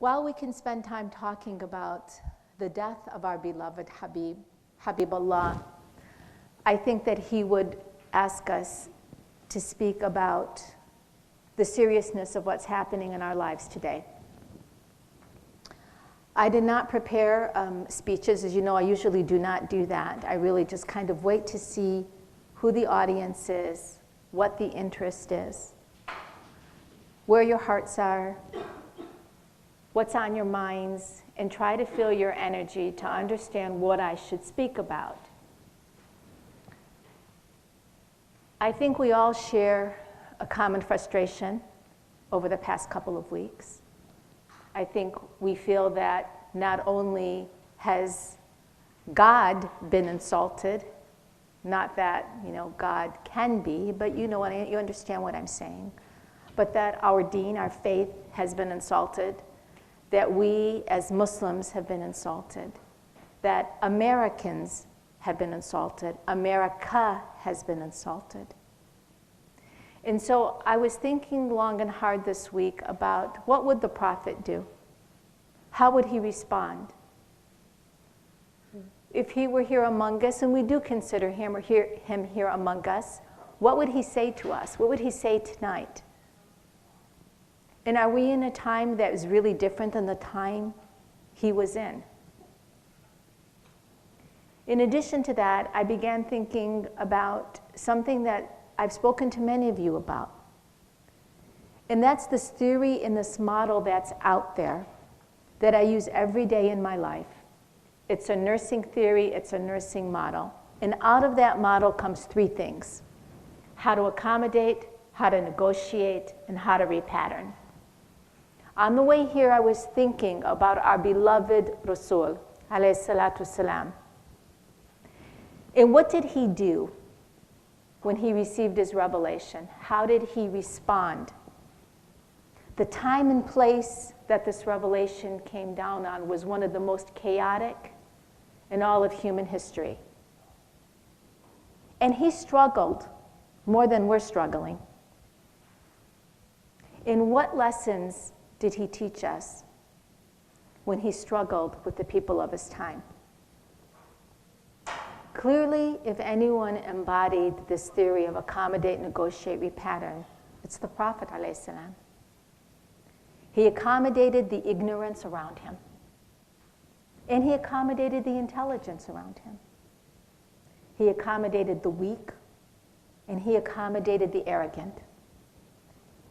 While we can spend time talking about the death of our beloved Habibullah, I think that he would ask us to speak about the seriousness of what's happening in our lives today. I did not prepare speeches. As you know, I usually do not do that. I really just kind of wait to see who the audience is, what the interest is, where your hearts are, what's on your minds, and try to feel your energy to understand what I should speak about. I think we all share a common frustration over the past couple of weeks. I think we feel that not only has God been insulted, not that, God can be, but you understand what I'm saying, but that our deen, our faith, has been insulted, that we as Muslims have been insulted, that Americans have been insulted, America has been insulted. And so I was thinking long and hard this week about what would the Prophet do? How would he respond? If he were here among us, and we do consider him here among us, what would he say to us? What would he say tonight? And are we in a time that is really different than the time he was in? In addition to that, I began thinking about something that I've spoken to many of you about. And that's this theory and this model that's out there that I use every day in my life. It's a nursing theory, it's a nursing model. And out of that model comes three things: how to accommodate, how to negotiate, and how to repattern. On the way here, I was thinking about our beloved Rasul, alayhi salatu salam. And what did he do when he received his revelation? How did he respond? The time and place that this revelation came down on was one of the most chaotic in all of human history. And he struggled more than we're struggling. In what lessons did he teach us when he struggled with the people of his time? Clearly, if anyone embodied this theory of accommodate, negotiate, repattern, it's the Prophet ﷺ. He accommodated the ignorance around him, and he accommodated the intelligence around him. He accommodated the weak, and he accommodated the arrogant.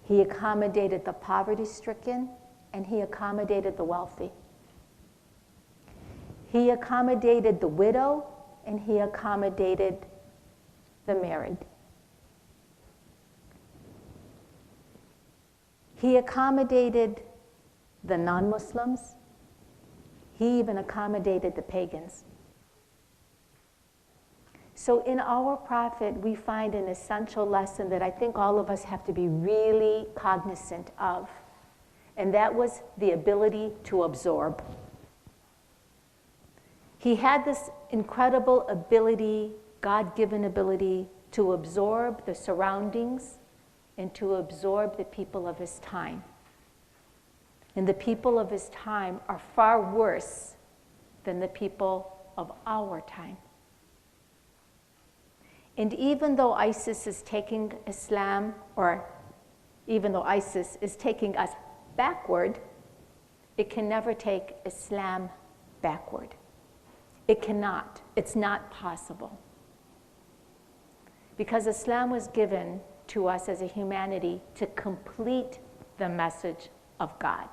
He accommodated the poverty-stricken, and he accommodated the wealthy. He accommodated the widow, and he accommodated the married. He accommodated the non-Muslims. He even accommodated the pagans. So in our Prophet, we find an essential lesson that I think all of us have to be really cognizant of, and that was the ability to absorb. He had this incredible ability, God-given ability, to absorb the surroundings and to absorb the people of his time. And the people of his time are far worse than the people of our time. And even though ISIS is taking Islam, or even though ISIS is taking us backward, it can never take Islam backward. It cannot. It's not possible. Because Islam was given to us as a humanity to complete the message of God.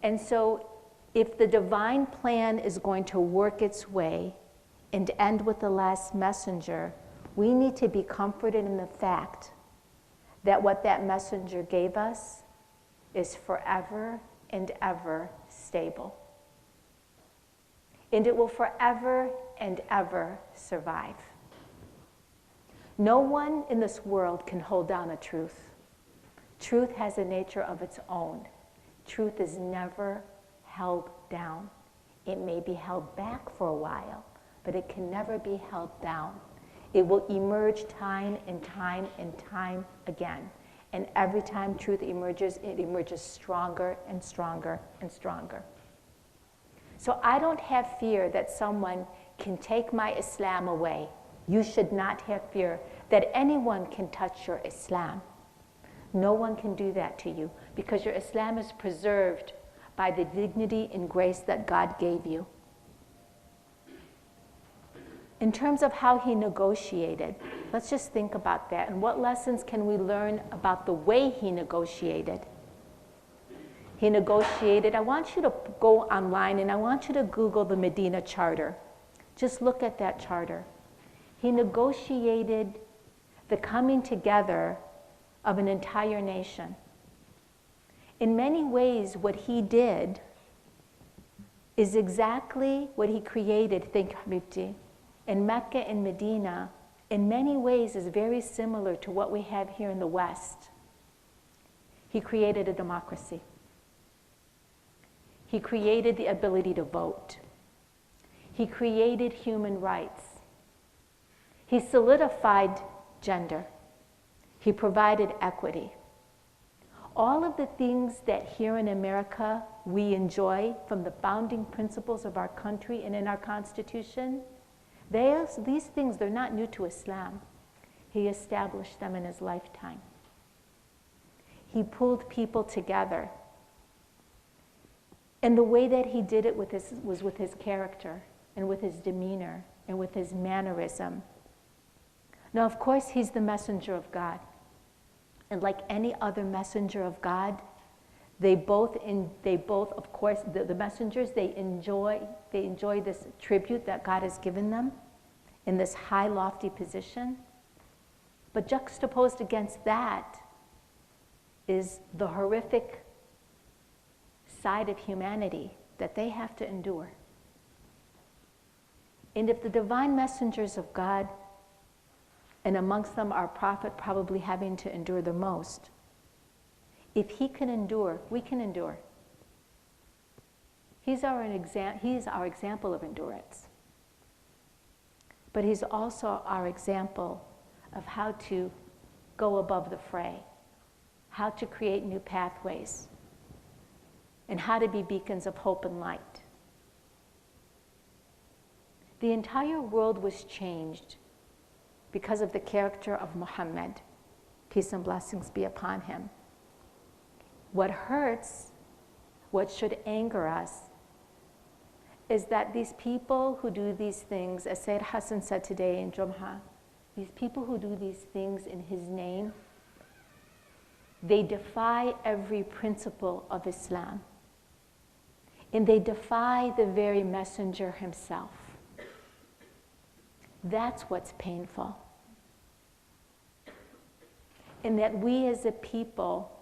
And so if the divine plan is going to work its way and end with the last messenger, we need to be comforted in the fact that what that messenger gave us is forever and ever stable. And it will forever and ever survive. No one in this world can hold down a truth. Truth has a nature of its own. Truth is never held down. It may be held back for a while, but it can never be held down. It will emerge time and time and time again. And every time truth emerges, it emerges stronger and stronger and stronger. So I don't have fear that someone can take my Islam away. You should not have fear that anyone can touch your Islam. No one can do that to you because your Islam is preserved by the dignity and grace that God gave you. In terms of how he negotiated, let's just think about that. And what lessons can we learn about the way he negotiated? He negotiated, I want you to go online and I want you to Google the Medina Charter. Just look at that charter. He negotiated the coming together of an entire nation. In many ways, what he did is exactly what he created, think Habibti, in Mecca and Medina, in many ways is very similar to what we have here in the West. He created a democracy. He created the ability to vote. He created human rights. He solidified gender. He provided equity. All of the things that here in America we enjoy from the founding principles of our country and in our Constitution, these things, they're not new to Islam. He established them in his lifetime. He pulled people together. And the way that he did it was with his character and with his demeanor and with his mannerism. Now, of course, he's the messenger of God. And like any other messenger of God, they both, of course, the messengers, they enjoy this tribute that God has given them in this high, lofty position. But juxtaposed against that is the horrific side of humanity that they have to endure. And if the divine messengers of God, and amongst them our prophet probably having to endure the most, if he can endure, we can endure. He's our example of endurance. But he's also our example of how to go above the fray, how to create new pathways, and how to be beacons of hope and light. The entire world was changed because of the character of Muhammad, peace and blessings be upon him. What hurts, what should anger us, is that these people who do these things, as Sayyid Hassan said today in Jum'ah, these people who do these things in his name, they defy every principle of Islam. And they defy the very messenger himself. That's what's painful. And that we as a people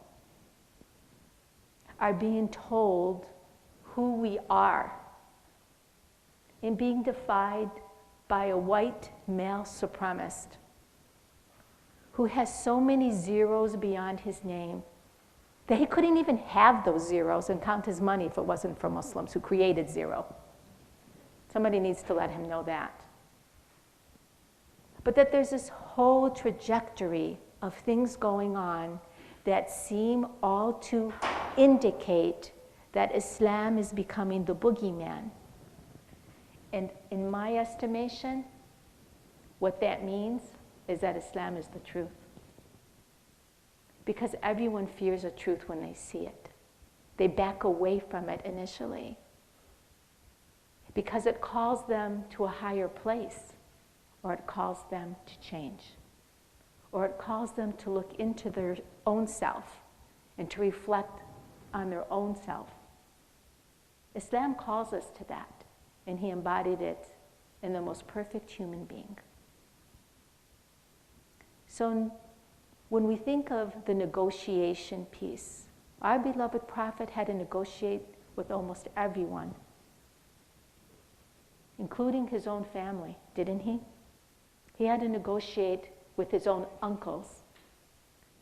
are being told who we are and being defied by a white male supremacist who has so many zeros beyond his name that he couldn't even have those zeros and count his money if it wasn't for Muslims who created zero. Somebody needs to let him know that. But that there's this whole trajectory of things going on that seem all to indicate that Islam is becoming the boogeyman. And in my estimation, what that means is that Islam is the truth. Because everyone fears a truth when they see it. They back away from it initially. Because it calls them to a higher place, or it calls them to change, or it calls them to look into their own self and to reflect on their own self. Islam calls us to that, and he embodied it in the most perfect human being. So when we think of the negotiation piece, our beloved prophet had to negotiate with almost everyone, including his own family, didn't he? He had to negotiate with his own uncles.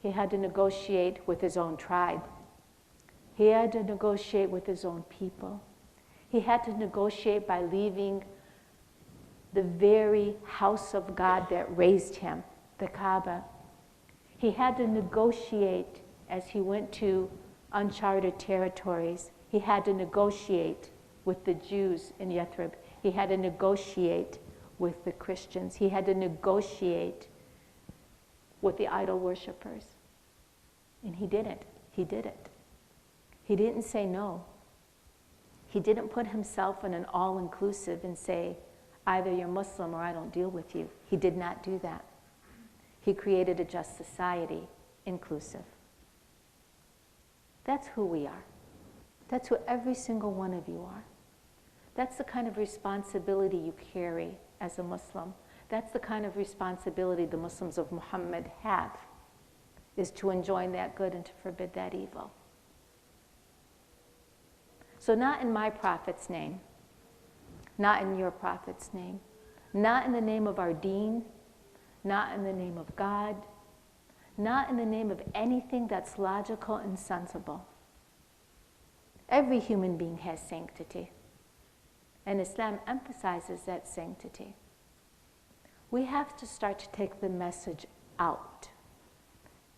He had to negotiate with his own tribe. He had to negotiate with his own people. He had to negotiate by leaving the very house of God that raised him, the Kaaba. He had to negotiate as he went to uncharted territories. He had to negotiate with the Jews in Yathrib. He had to negotiate with the Christians. He had to negotiate with the idol worshipers. And he didn't. He did it. He didn't say no. He didn't put himself in an all-inclusive and say, either you're Muslim or I don't deal with you. He did not do that. He created a just society, inclusive. That's who we are. That's who every single one of you are. That's the kind of responsibility you carry as a Muslim. That's the kind of responsibility the Muslims of Muhammad have, is to enjoin that good and to forbid that evil. So not in my prophet's name, not in your prophet's name, not in the name of our deen, not in the name of God, not in the name of anything that's logical and sensible. Every human being has sanctity, and Islam emphasizes that sanctity. We have to start to take the message out,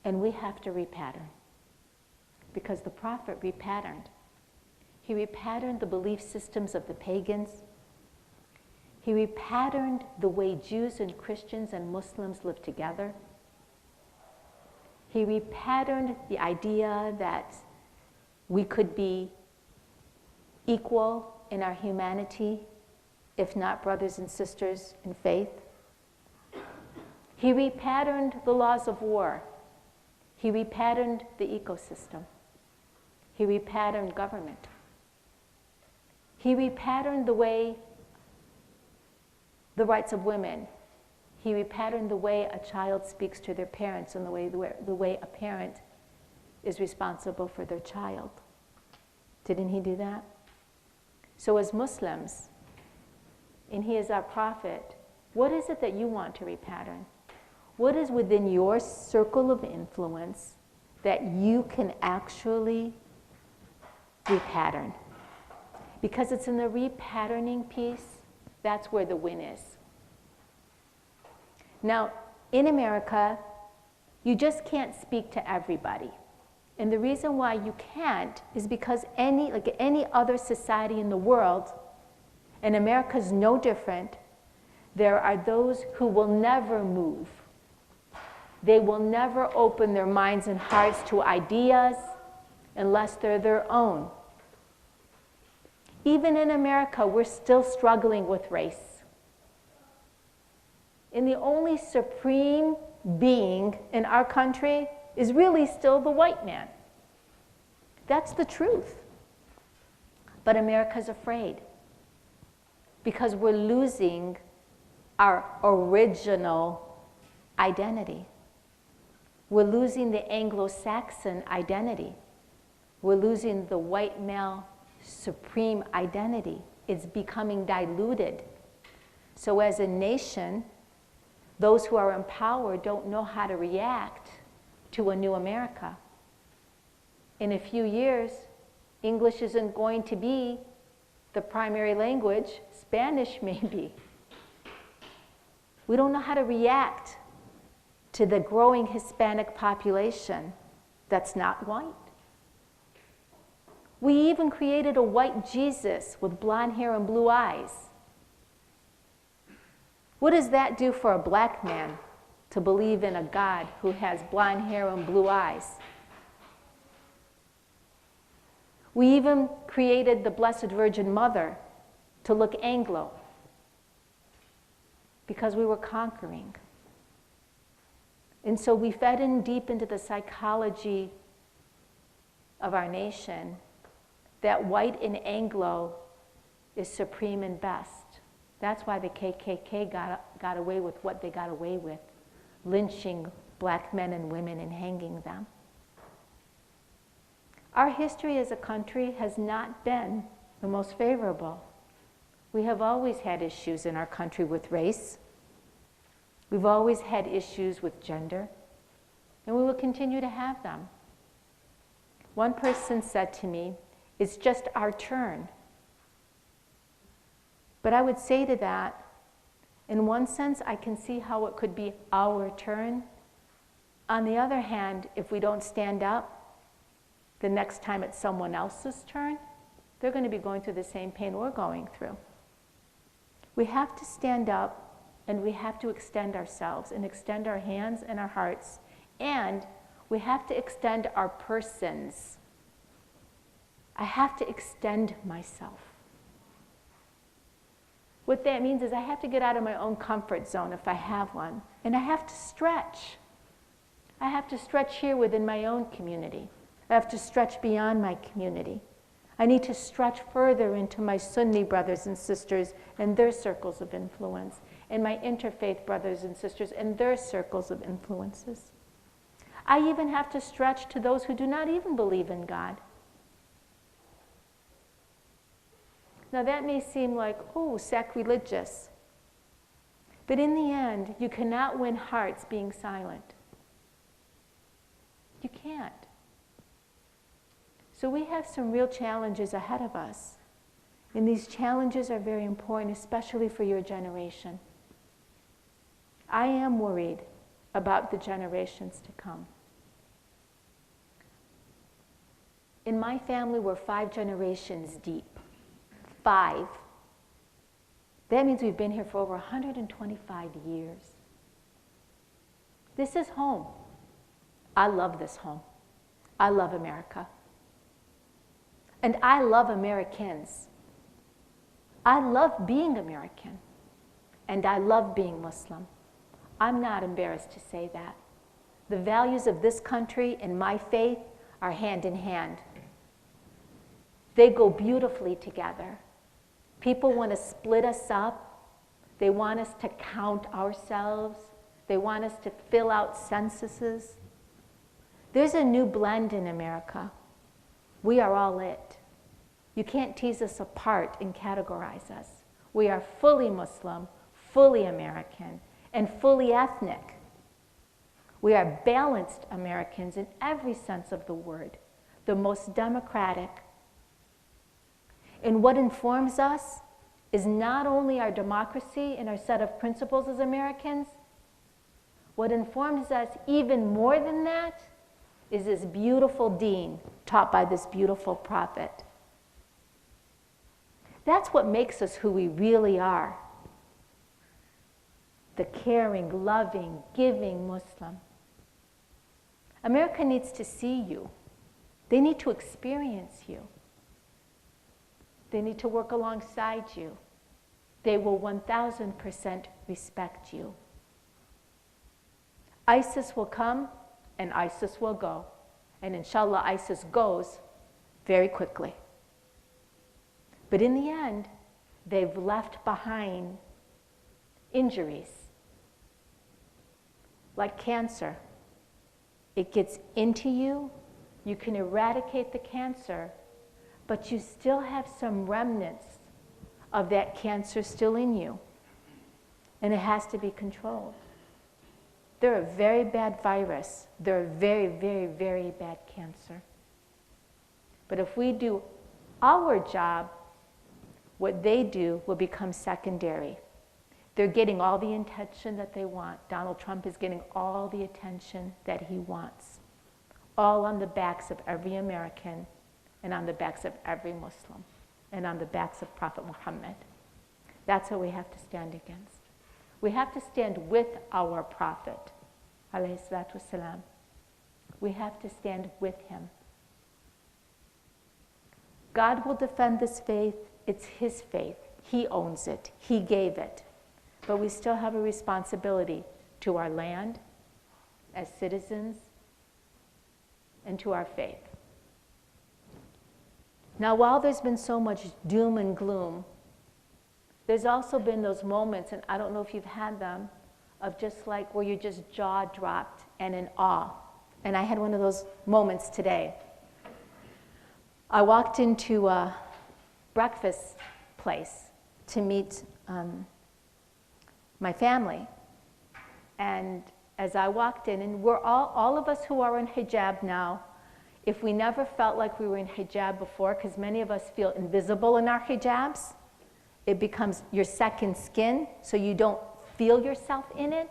and we have to repattern, because the Prophet repatterned. He repatterned the belief systems of the pagans. He repatterned the way Jews and Christians and Muslims live together. He repatterned the idea that we could be equal in our humanity, if not brothers and sisters in faith. He repatterned the laws of war. He repatterned the ecosystem. He repatterned government. He repatterned the way the rights of women. He repatterned the way a child speaks to their parents and the way a parent is responsible for their child. Didn't he do that? So as Muslims, and he is our prophet, what is it that you want to repattern? What is within your circle of influence that you can actually repattern? Because it's in the repatterning piece, that's where the win is. Now, in America, you just can't speak to everybody. And the reason why you can't is because like any other society in the world, and America's no different, there are those who will never move. They will never open their minds and hearts to ideas unless they're their own. Even in America, we're still struggling with race. And the only supreme being in our country is really still the white man. That's the truth. But America's afraid because we're losing our original identity. We're losing the Anglo-Saxon identity. We're losing the white male supreme identity. It's becoming diluted. So as a nation, those who are in power don't know how to react to a new America. In a few years, English isn't going to be the primary language. Spanish may be. We don't know how to react to the growing Hispanic population that's not white. We even created a white Jesus with blonde hair and blue eyes. What does that do for a black man to believe in a God who has blonde hair and blue eyes? We even created the Blessed Virgin Mother to look Anglo because we were conquering. And so we fed in deep into the psychology of our nation that white and Anglo is supreme and best. That's why the KKK got away with what they got away with, lynching black men and women and hanging them. Our history as a country has not been the most favorable. We have always had issues in our country with race. We've always had issues with gender, and we will continue to have them. One person said to me, "It's just our turn." But I would say to that, in one sense, I can see how it could be our turn, On the other hand, if we don't stand up, the next time it's someone else's turn, they're going to be going through the same pain we're going through. We have to stand up, and we have to extend ourselves and extend our hands and our hearts, and we have to extend our persons. I have to extend myself. What that means is I have to get out of my own comfort zone if I have one, and I have to stretch. I have to stretch here within my own community. I have to stretch beyond my community. I need to stretch further into my Sunni brothers and sisters and their circles of influence, and my interfaith brothers and sisters and their circles of influences. I even have to stretch to those who do not even believe in God. Now that may seem like, oh, sacrilegious. But in the end, you cannot win hearts being silent. You can't. So we have some real challenges ahead of us. And these challenges are very important, especially for your generation. I am worried about the generations to come. In my family, we're 5 generations deep. 5. That means we've been here for over 125 years. This is home. I love this home. I love America. And I love Americans. I love being American. And I love being Muslim. I'm not embarrassed to say that. The values of this country and my faith are hand in hand. They go beautifully together. People want to split us up. They want us to count ourselves. They want us to fill out censuses. There's a new blend in America. We are all it. You can't tease us apart and categorize us. We are fully Muslim, fully American, and fully ethnic. We are balanced Americans in every sense of the word, the most democratic. And what informs us is not only our democracy and our set of principles as Americans, what informs us even more than that is this beautiful deen taught by this beautiful prophet. That's what makes us who we really are. The caring, loving, giving Muslim. America needs to see you. They need to experience you. They need to work alongside you. They will 1,000% respect you. ISIS will come and ISIS will go. And inshallah, ISIS goes very quickly. But in the end, they've left behind injuries. Like cancer. It gets into you, you can eradicate the cancer, but you still have some remnants of that cancer still in you. And it has to be controlled. They're a very bad virus. They're a very, very, very bad cancer. But if we do our job, what they do will become secondary. They're getting all the attention that they want. Donald Trump is getting all the attention that he wants. All on the backs of every American and on the backs of every Muslim and on the backs of Prophet Muhammad. That's what we have to stand against. We have to stand with our Prophet, alayhi salatu wasalam. We have to stand with him. God will defend this faith. It's his faith. He owns it. He gave it. But we still have a responsibility to our land as citizens and to our faith. Now, while there's been so much doom and gloom, there's also been those moments, and I don't know if you've had them, of just like where you're just jaw dropped and in awe. And I had one of those moments today. I walked into a breakfast place to meet my family. And as I walked in, and we're all of us who are in hijab now, if we never felt like we were in hijab before, because many of us feel invisible in our hijabs, it becomes your second skin, so you don't feel yourself in it.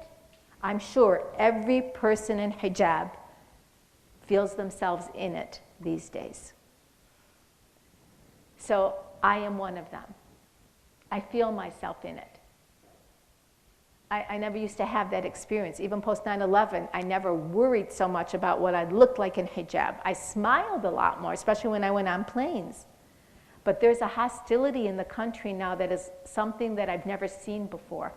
I'm sure every person in hijab feels themselves in it these days. So I am one of them. I feel myself in it. I never used to have that experience. Even post 9/11, I never worried so much about what I looked like in hijab. I smiled a lot more, especially when I went on planes. But there's a hostility in the country now that is something that I've never seen before.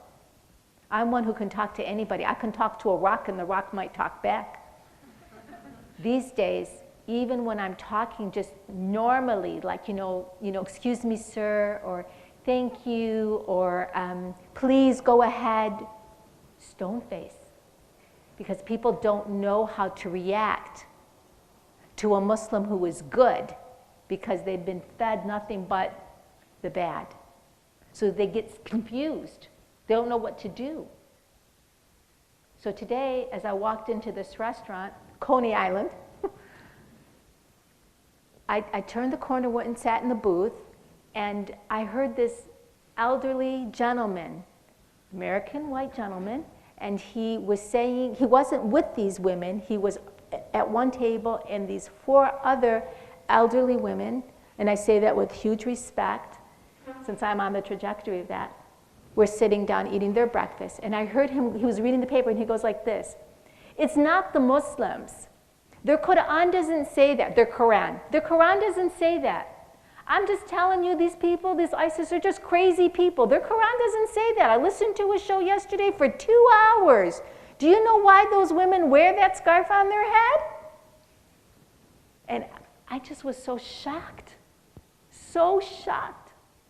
I'm one who can talk to anybody. I can talk to a rock and the rock might talk back. These days, even when I'm talking just normally, like, excuse me, sir, or thank you, or please go ahead, stone face. Because people don't know how to react to a Muslim who is good, because they've been fed nothing but the bad. So they get confused. They don't know what to do. So today, as I walked into this restaurant, Coney Island, I turned the corner, went and sat in the booth, and I heard this elderly gentleman, American white gentleman, and he was saying, he wasn't with these women, he was at one table and these 4 other elderly women, and I say that with huge respect, since I'm on the trajectory of that, were sitting down eating their breakfast. And I heard him, he was reading the paper, and he goes like this: it's not the Muslims. Their Quran doesn't say that. Their Quran doesn't say that. I'm just telling you, these people, these ISIS are just crazy people. Their Quran doesn't say that. I listened to a show yesterday for 2 hours. Do you know why those women wear that scarf on their head? And I just was so shocked,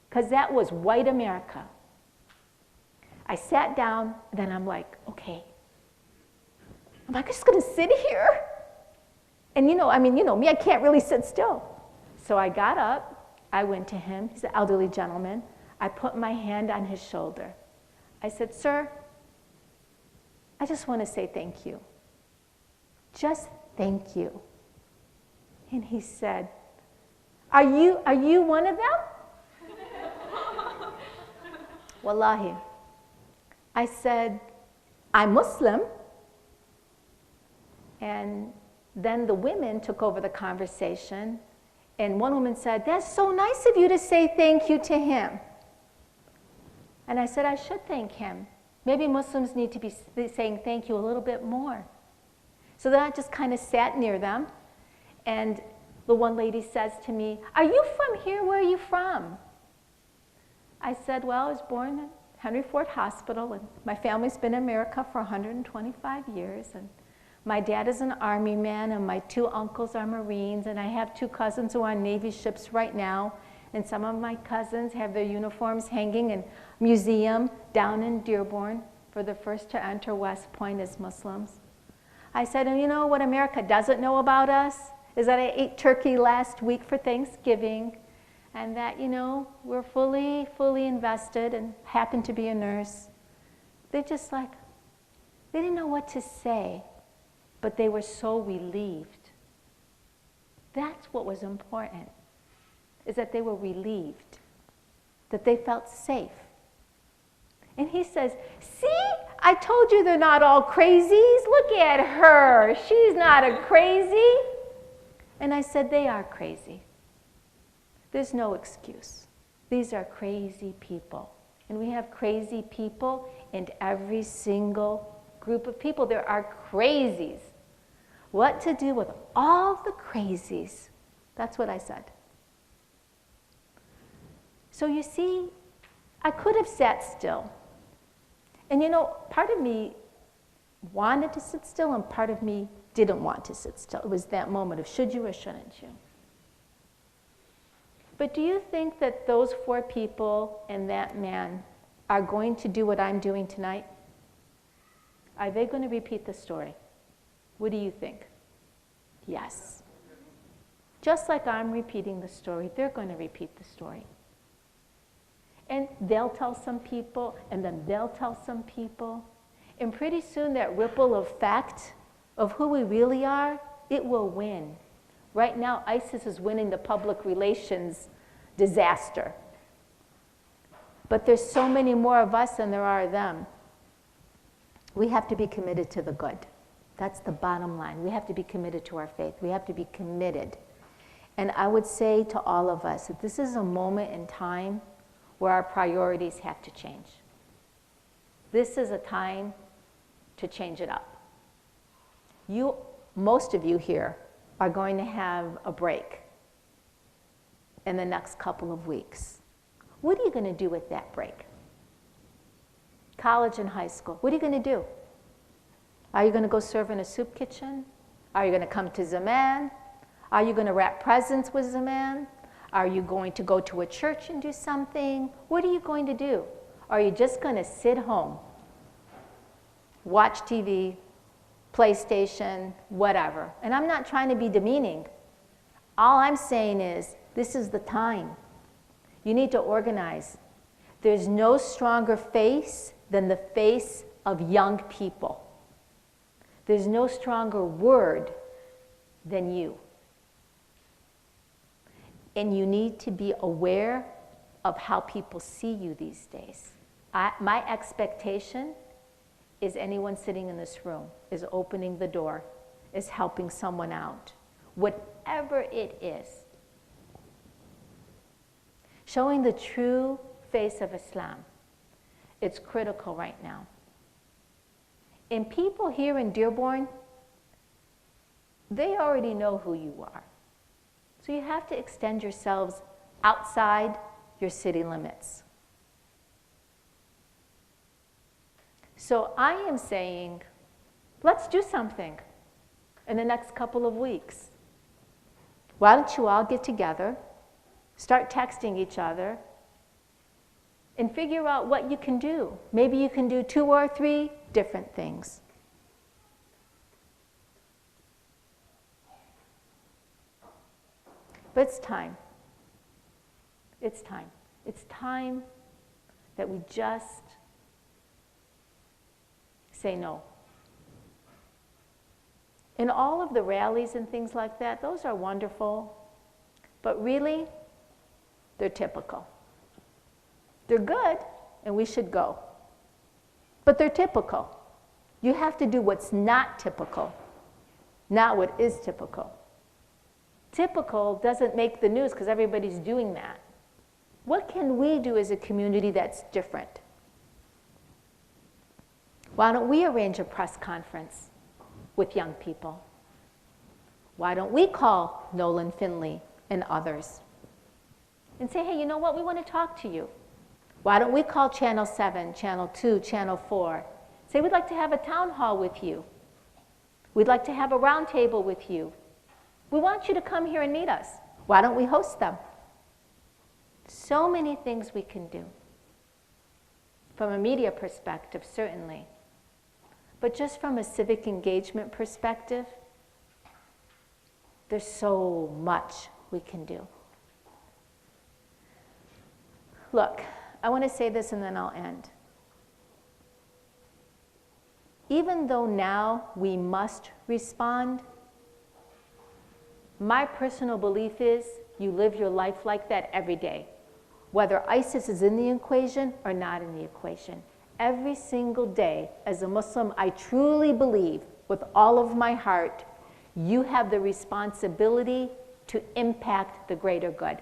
because that was white America. I sat down, and then I'm like, okay, am I just going to sit here? And me, I can't really sit still. So I got up, I went to him, he's an elderly gentleman. I put my hand on his shoulder. I said, sir, I just want to say thank you. Just thank you. And he said, are you one of them? Wallahi. I said, I'm Muslim. And then the women took over the conversation, and one woman said, that's so nice of you to say thank you to him. And I said, I should thank him. Maybe Muslims need to be saying thank you a little bit more. So then I just kind of sat near them, and the one lady says to me, are you from here? Where are you from? I said, well, I was born at Henry Ford Hospital, and my family's been in America for 125 years, and my dad is an Army man, and my 2 uncles are Marines, and I have 2 cousins who are on Navy ships right now, and some of my cousins have their uniforms hanging in a museum down in Dearborn for the first to enter West Point as Muslims. I said, and you know what America doesn't know about us is that I ate turkey last week for Thanksgiving, and that, we're fully invested and happen to be a nurse. They didn't know what to say. But they were so relieved. That's what was important, is that they were relieved, that they felt safe. And he says, see, I told you they're not all crazies. Look at her. She's not a crazy. And I said, they are crazy. There's no excuse. These are crazy people. And we have crazy people in every single group of people. There are crazies. What to do with all the crazies? That's what I said. So you see, I could have sat still. And part of me wanted to sit still, and part of me didn't want to sit still. It was that moment of should you or shouldn't you? But do you think that those 4 people and that man are going to do what I'm doing tonight? Are they going to repeat the story? What do you think? Yes. Just like I'm repeating the story, they're going to repeat the story. And they'll tell some people, and then they'll tell some people. And pretty soon that ripple effect of who we really are, it will win. Right now, ISIS is winning the public relations disaster. But there's so many more of us than there are of them. We have to be committed to the good. That's the bottom line. We have to be committed to our faith. We have to be committed. And I would say to all of us that this is a moment in time where our priorities have to change. This is a time to change it up. Most of you here are going to have a break in the next couple of weeks. What are you going to do with that break? College and high school, what are you going to do? Are you going to go serve in a soup kitchen? Are you going to come to Zaman? Are you going to wrap presents with Zaman? Are you going to go to a church and do something? What are you going to do? Are you just going to sit home, watch TV, PlayStation, whatever? And I'm not trying to be demeaning. All I'm saying is this is the time. You need to organize. There's no stronger face than the face of young people. There's no stronger word than you. And you need to be aware of how people see you these days. My expectation is anyone sitting in this room is opening the door, is helping someone out, whatever it is. Showing the true face of Islam. It's critical right now. And people here in Dearborn, they already know who you are. So you have to extend yourselves outside your city limits. So I am saying, let's do something in the next couple of weeks. Why don't you all get together, start texting each other, and figure out what you can do. Maybe you can do 2 or 3 different things. But it's time. It's time. It's time that we just say no. And all of the rallies and things like that, those are wonderful, but really, they're typical. They're good, and we should go. But they're typical. You have to do what's not typical, not what is typical. Typical doesn't make the news because everybody's doing that. What can we do as a community that's different? Why don't we arrange a press conference with young people? Why don't we call Nolan Finley and others and say, hey, you know what, we want to talk to you. Why don't we call Channel 7, Channel 2, Channel 4, say we'd like to have a town hall with you. We'd like to have a round table with you. We want you to come here and meet us. Why don't we host them? So many things we can do. From a media perspective, certainly. But just from a civic engagement perspective, there's so much we can do. Look, I want to say this and then I'll end. Even though now we must respond, my personal belief is you live your life like that every day, whether ISIS is in the equation or not in the equation. Every single day, as a Muslim, I truly believe with all of my heart, you have the responsibility to impact the greater good.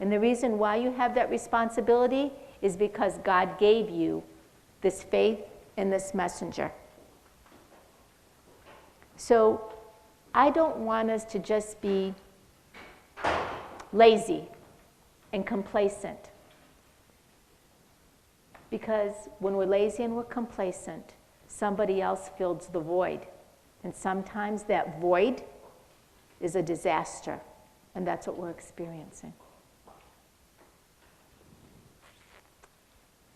And the reason why you have that responsibility is because God gave you this faith in this messenger. So I don't want us to just be lazy and complacent. Because when we're lazy and we're complacent, somebody else fills the void. And sometimes that void is a disaster. And that's what we're experiencing.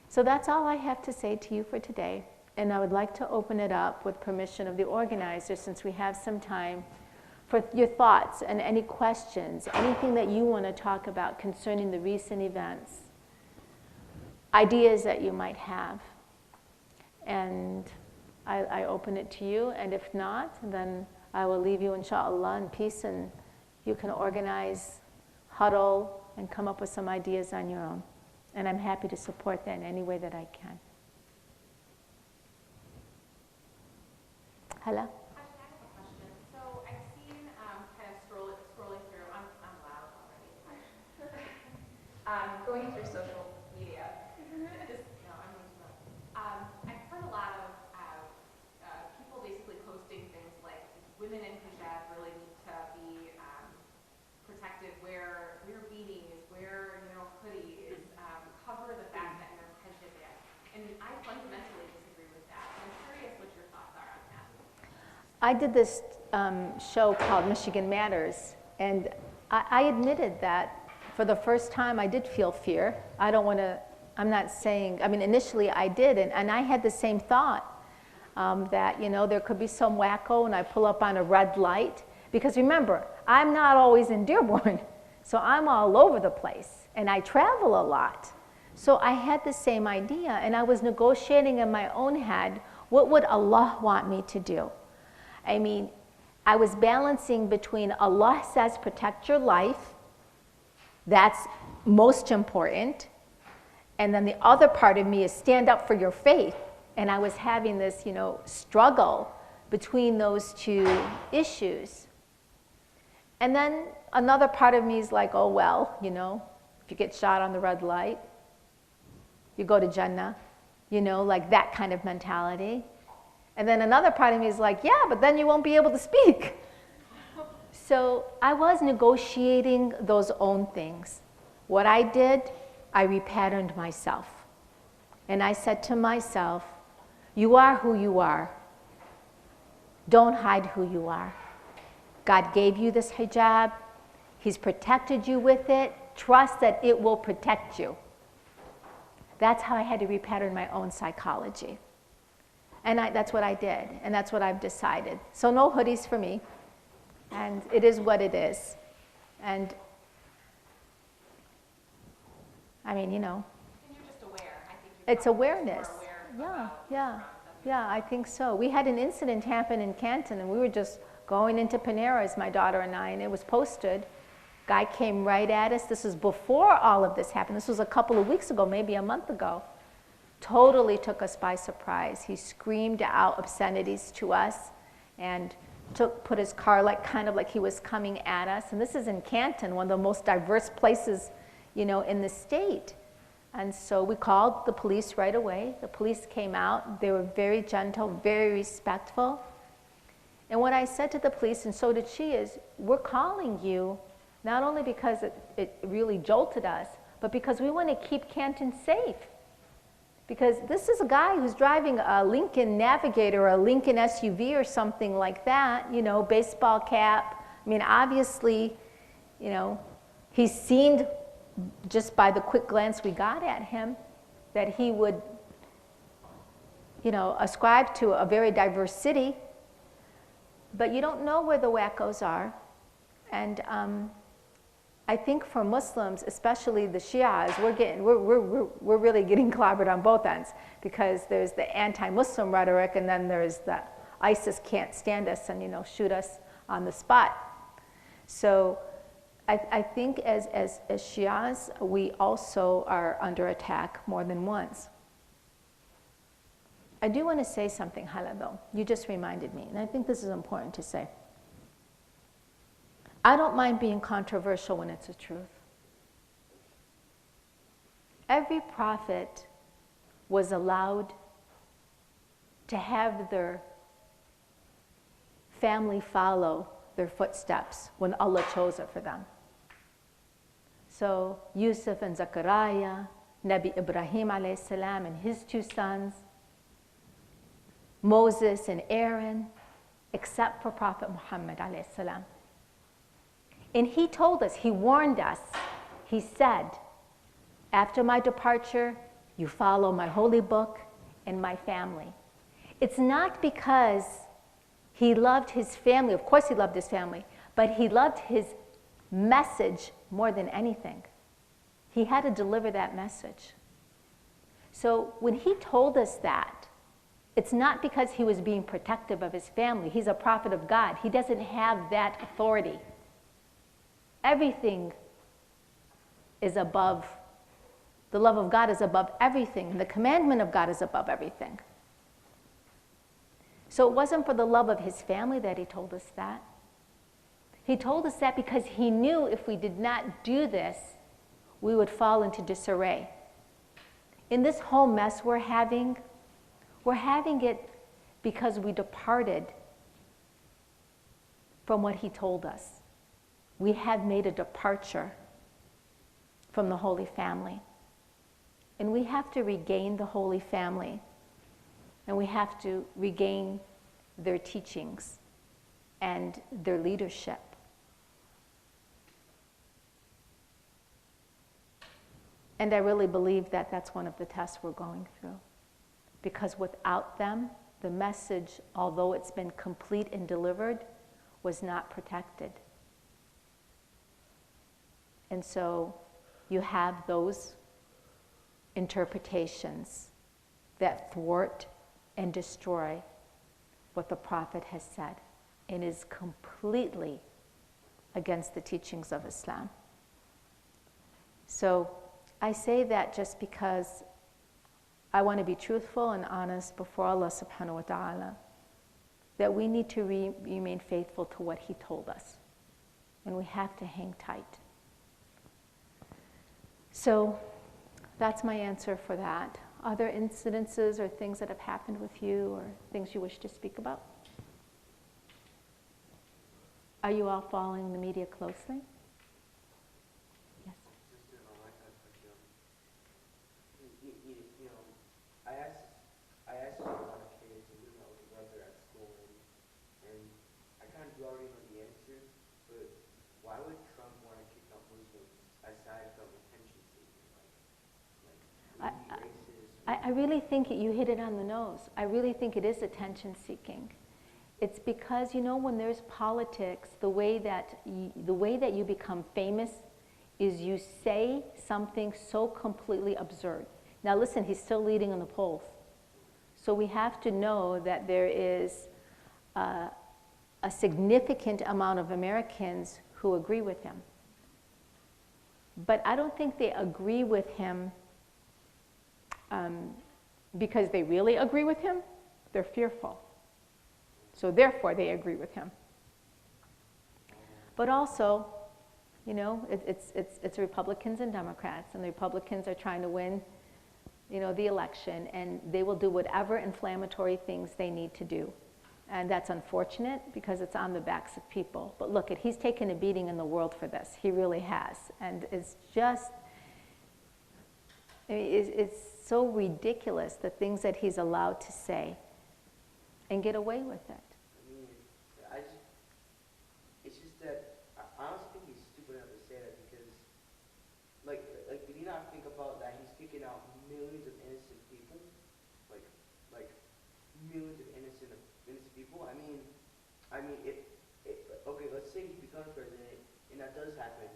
So that's all I have to say to you for today. And I would like to open it up with permission of the organizer, since we have some time, for your thoughts and any questions, anything that you want to talk about concerning the recent events, ideas that you might have. And I open it to you, and if not, then I will leave you, inshallah, in peace, and you can organize, huddle, and come up with some ideas on your own. And I'm happy to support that in any way that I can. Hala? I have a question. So I've seen kind of scrolling through. I'm loud already. Going through social media. Just no, I'm going to I've heard a lot of people basically posting things like women in hijab really need to be protected. Wear beanies, wear hoodie is cover the fact that you're hijab. And I fundamentally disagree with that. I'm curious what your thoughts are on that. I did this show called Michigan Matters, and I admitted that for the first time I did feel fear. I'm not saying, I mean, initially I did, and I had the same thought that, there could be some wacko and I pull up on a red light. Because remember, I'm not always in Dearborn, so I'm all over the place, and I travel a lot. So I had the same idea, and I was negotiating in my own head, what would Allah want me to do? I mean, I was balancing between Allah says protect your life, that's most important, and then the other part of me is stand up for your faith. And I was having this, struggle between those two issues. And then another part of me is like, oh well, if you get shot on the red light, you go to Jannah, like that kind of mentality. And then another part of me is like, yeah, but then you won't be able to speak. So I was negotiating those own things. What I did, I repatterned myself. And I said to myself, you are who you are. Don't hide who you are. God gave you this hijab. He's protected you with it. Trust that it will protect you. That's how I had to repattern my own psychology. And that's what I did, and that's what I've decided. So no hoodies for me, and it is what it is. And I mean, And you're just aware. I think it's awareness. More aware Yeah, I think so. We had an incident happen in Canton, and we were just going into Panera's, my daughter and I, and it was posted. Guy came right at us. This was before all of this happened. This was a couple of weeks ago, maybe a month ago. Totally took us by surprise. He screamed out obscenities to us and put his car kind of like he was coming at us. And this is in Canton, one of the most diverse places, in the state. And so we called the police right away. The police came out. They were very gentle, very respectful. And what I said to the police, and so did she, is we're calling you not only because it really jolted us, but because we want to keep Canton safe. Because this is a guy who's driving a Lincoln Navigator or a Lincoln SUV or something like that, baseball cap. I mean, obviously, he seemed, just by the quick glance we got at him, that he would, ascribe to a very diverse city. But you don't know where the wackos are. And I think for Muslims, especially the Shias, we're really getting clobbered on both ends, because there's the anti-Muslim rhetoric, and then there's the ISIS can't stand us and shoot us on the spot. So I think as Shias, we also are under attack more than once. I do want to say something, Hala, though. You just reminded me, and I think this is important to say. I don't mind being controversial when it's the truth. Every prophet was allowed to have their family follow their footsteps when Allah chose it for them. So Yusuf and Zechariah, Nabi Ibrahim alayhi salam and his two sons, Moses and Aaron, except for Prophet Muhammad alayhi salam. And he told us, he warned us, he said, after my departure, you follow my holy book and my family. It's not because he loved his family, of course he loved his family, but he loved his message more than anything. He had to deliver that message. So when he told us that, it's not because he was being protective of his family. He's a prophet of God. He doesn't have that authority. Everything is above, the love of God is above everything. The commandment of God is above everything. So it wasn't for the love of his family that he told us that. He told us that because he knew if we did not do this, we would fall into disarray. In this whole mess we're having it because we departed from what he told us. We have made a departure from the Holy Family. And we have to regain the Holy Family. And we have to regain their teachings and their leadership. And I really believe that that's one of the tests we're going through. Because without them, the message, although it's been complete and delivered, was not protected. And so you have those interpretations that thwart and destroy what the prophet has said and is completely against the teachings of Islam. So I say that just because I want to be truthful and honest before Allah subhanahu wa ta'ala, that we need to remain faithful to what he told us. And we have to hang tight. So that's my answer for that. Other incidences or things that have happened with you or things you wish to speak about? Are you all following the media closely? Yes. Sister, I have a question. You know, I asked you about a case and we met with a brother at school and I kind of do already know the answer, but why would Trump want to kick out Muslims aside from attention seeking? I really think you hit it on the nose. I really think it is attention seeking. It's because, you know, when there's politics, the way that you become famous is you say something so completely absurd. Now listen, he's still leading in the polls. So we have to know that there is a significant amount of Americans who agree with him. But I don't think they agree with him because they really agree with him. They're fearful. So therefore they agree with him. But also, you know, it's Republicans and Democrats, and the Republicans are trying to win, you know, the election, and they will do whatever inflammatory things they need to do. And that's unfortunate because it's on the backs of people. But look, he's taken a beating in the world for this. He really has. And it's just, I mean, it's so ridiculous, the things that he's allowed to say and get away with it. I mean, it's just that I honestly think he's stupid enough to say that because, like, did he not think about that he's kicking out millions of innocent people, like millions of innocent people? I mean, okay, let's say he becomes president, and that does happen.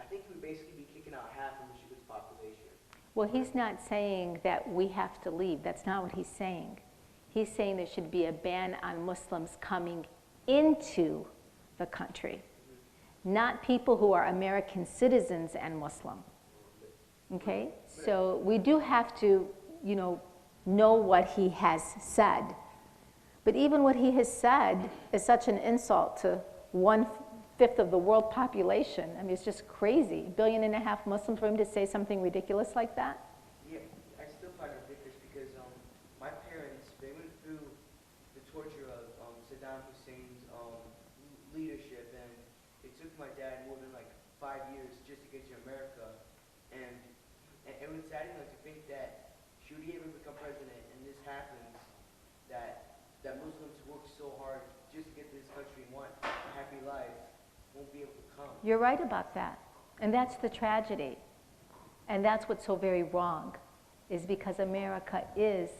I think he would basically be kicking out half of Michigan's population. Well, he's not saying that we have to leave. That's not what he's saying. He's saying there should be a ban on Muslims coming into the country, not people who are American citizens and Muslim. Okay? So we do have to, you know what he has said. But even what he has said is such an insult to 1/5 of the world population. I mean, it's just crazy. 1.5 billion Muslims, for him to say something ridiculous like that? Yeah, I still find it ridiculous because my parents, they went through the torture of Saddam Hussein's leadership, and it took my dad more than like 5 years just to get to America. And it was saddening to think that should he ever become president and this happens, that Muslims work so hard just to get to this country and want a happy life won't be able to come. You're right about that. And that's the tragedy. And that's what's so very wrong, is because America is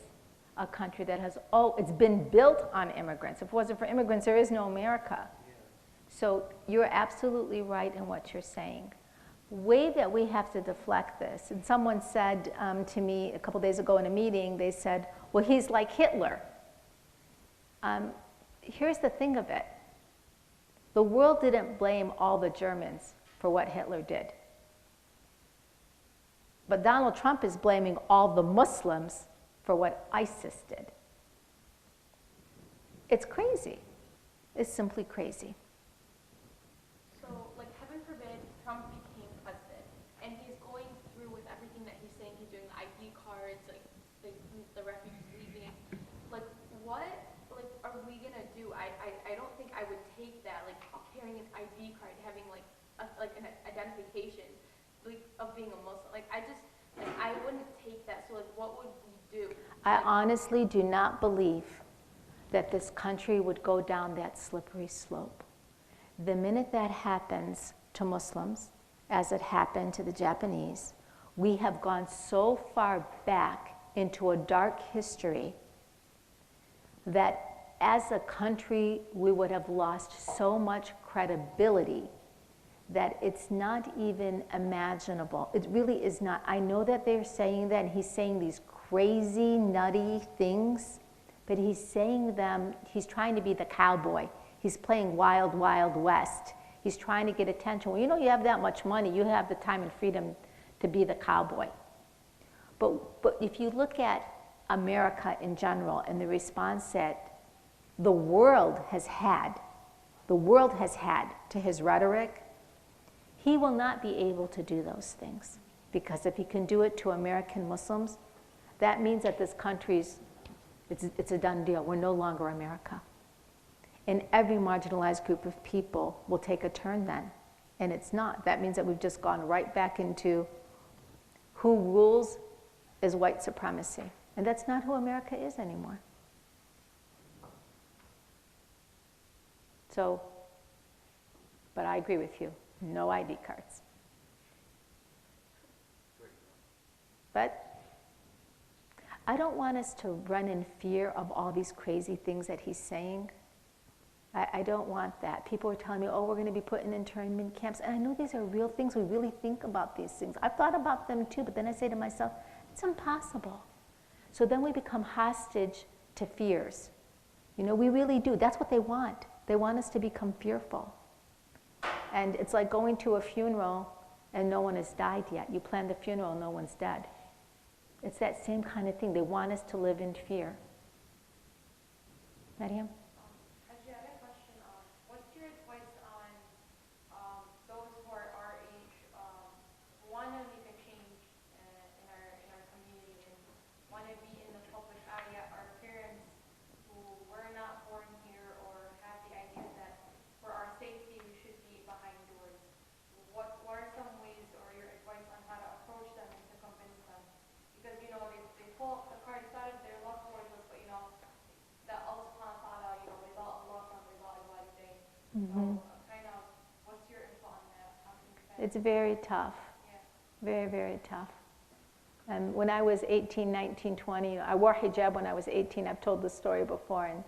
a country that has, it's been built on immigrants. If it wasn't for immigrants, there is no America. Yeah. So you're absolutely right in what you're saying. Way that we have to deflect this, and someone said to me a couple days ago in a meeting, they said, well, he's like Hitler. Here's the thing of it. The world didn't blame all the Germans for what Hitler did. But Donald Trump is blaming all the Muslims for what ISIS did. It's crazy. It's simply crazy. So, like, heaven forbid Trump became president, and he's going through with everything that he's saying. He's doing ID cards, like the refugees leaving. Like, what, like, are we gonna do? I don't think I would take that, like, carrying an ID card, having like an identification, like, of being a Muslim. Like, I wouldn't take that. So, like, what would we do? I honestly do not believe that this country would go down that slippery slope. The minute that happens to Muslims, as it happened to the Japanese, we have gone so far back into a dark history that as a country we would have lost so much credibility that it's not even imaginable. It really is not. I know that they're saying that, and he's saying these crazy, nutty things, but he's saying them, he's trying to be the cowboy. He's playing Wild, Wild West. He's trying to get attention. Well, you know, you have that much money, you have the time and freedom to be the cowboy. But if you look at America in general and the response that the world has had to his rhetoric, he will not be able to do those things. Because if he can do it to American Muslims, that means that this country's, it's a done deal. We're no longer America. And every marginalized group of people will take a turn then. And it's not. That means that we've just gone right back into who rules is white supremacy. And that's not who America is anymore. So, but I agree with you. No ID cards. But I don't want us to run in fear of all these crazy things that he's saying. I don't want that. People are telling me, oh, we're going to be put in internment camps. And I know these are real things. We really think about these things. I've thought about them too, but then I say to myself, it's impossible. So then we become hostage to fears. You know, we really do. That's what they want. They want us to become fearful. And it's like going to a funeral and no one has died yet. You plan the funeral and no one's dead. It's that same kind of thing. They want us to live in fear. Mariam? Hajja, I have a question. What's your advice on those who are our age, want to make a change in our community and want to be in the public eye, yet our parents who were not born here or have the idea that for our safety we should be behind doors? What are some ways or your advice on how to approach them and to convince them? Because, you know, they pull the cards out of their love towards us, but, you know, that Allah subhanahu wa ta'ala, you know, they got Allah from they got Allah thing. So, kind of, what's your info on that? How can you defend? It's very tough. Yeah. Very, very tough. When I was 18, 19, 20, I wore hijab when I was 18. I've told this story before, and